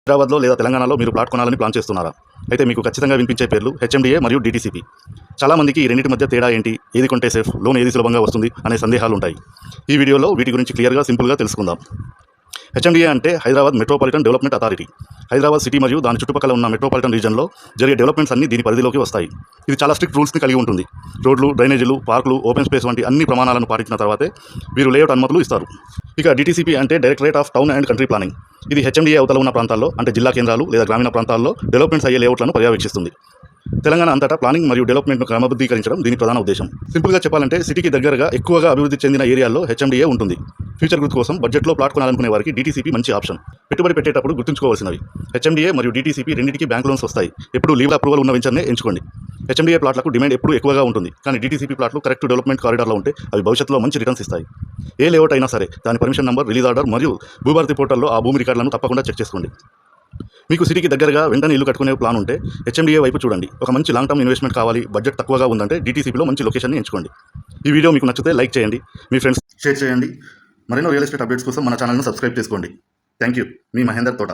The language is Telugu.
హైదరాబాద్లో లేదా తెలంగాణలో మీరు ప్లాట్ కొనాలని ప్లాన్ చేస్తున్నారా? అయితే మీకు ఖచ్చితంగా వినిపించే పేర్లు హెచ్ఎండిఏ మరియు డీటీసీపీ. చాలామందికి ఈ రెండింటి మధ్య తేడా ఏంటి, ఏది కొంటే సేఫ్, లోన్ ఏది సులభంగా వస్తుంది అనే సందేహాలు ఉంటాయి. ఈ వీడియోలో వీటి గురించి క్లియర్గా, సింపుల్గా తెలుసుకుందాం. హెచ్ఎండిఏ అంటే Hyderabad metropolitan development authority. Hyderabad city మరియు దాని చుట్టుపక్కల ఉన్న మెట్రోపాలిటన్ రీజన్లో జరిగే డెవలప్మెంట్స్ అన్ని దీని పరిధిలోకి వస్తాయి. ఇది చాలా స్ట్రిక్ట్ రూల్స్ని కలిగి ఉంటుంది. రోడ్లు, డ్రైనేజీలు, పార్కులు, ఓపెన్ స్పేస్ వంటి అన్ని ప్రమాణాలను పాటించిన తర్వాతే వీరు లేఅవుట్ అనుమతులు ఇస్తారు. ఇక డీటీసీపీ అంటే directorate of town and country planning. ఇది హెచ్ఎండిఏ అవతల ఉన్న ప్రాంతాల్లో, అంటే జిల్లా కేంద్రాలు లేదా గ్రామీణ ప్రాంతాల్లో డెవలప్మెంట్స్ అయ్యే లేఅవుట్లను పర్యవేక్షిస్తుంది. తెలంగాణ అంతటా ప్లానింగ్ మరియు డెవలప్మెంట్ను క్రమబద్ధీకరించడం దీని ప్రధాన ఉద్దేశం. సింపుల్గా చెప్పాలంటే సిటీకి దగ్గరగా ఎక్కువగా అభివృద్ధి చెందిన ఏరియాల్లో హెచ్ఎండిఏ ఉంటుంది. ఫ్యూచర్ గ్రోత్ కోసం బడ్జెట్లో ప్లాట్ కొనాలనుకునే వారికి డీటీసీపీ మంచి ఆప్షన్. పెట్టుబడి పెట్టేటప్పుడు గుర్తుంచుకోవాల్సినవి: హెచ్ఎండిఏ మరియు డీటీసీపీ రెండింటికి బ్యాంక్ లోన్స్ వస్తాయి. ఎప్పుడు లీవ్ అప్రూవల్ ఉన్న వెంచర్నే ఎంచుకోండి. హెచ్ఎండిఏ ప్లాట్లకు డిమాండ్ ఎప్పుడు ఎక్కువగా ఉంటుంది, కానీ డీటీసీపీ ప్లాట్లు కరెక్ట్ డెవలప్మెంట్ కారిడార్లో ఉంటే అవి భవిష్యత్తులో మంచి రిటర్న్స్ ఇస్తాయి. ఏ లేఅవుట్ అయినా సరే దాని పర్మిషన్ నంబర్, రిలీజ్ ఆర్డర్ మరియు భూభారతి పోర్టల్లో ఆ భూమి రికార్డులను తప్పకుండా చెక్ చేసుకోండి. మీకు సిటీకి దగ్గరగా వెంటనే ఇల్లు కట్టుకునే ప్లాన్ ఉంటే హెచ్ఎండిఏ వైపు చూడండి. ఒక మంచి లాంగ్ టర్మ్ ఇన్వెస్ట్మెంట్ కావాలి, బడ్జెట్ తక్కువగా ఉందంటే డీటీసీపీలో మంచి లొకేషన్ని ఎంచుకోండి. ఈ వీడియో మీకు నచ్చితే లైక్ చేయండి, మీ ఫ్రెండ్స్ షేర్ చేయండి. మరెన్నో రియల్ ఎస్టేట్ అప్డేట్స్ కోసం మన ఛానల్ను సబ్స్క్రైబ్ చేసుకోండి. Thank you. మీ మహేందర్ తోట.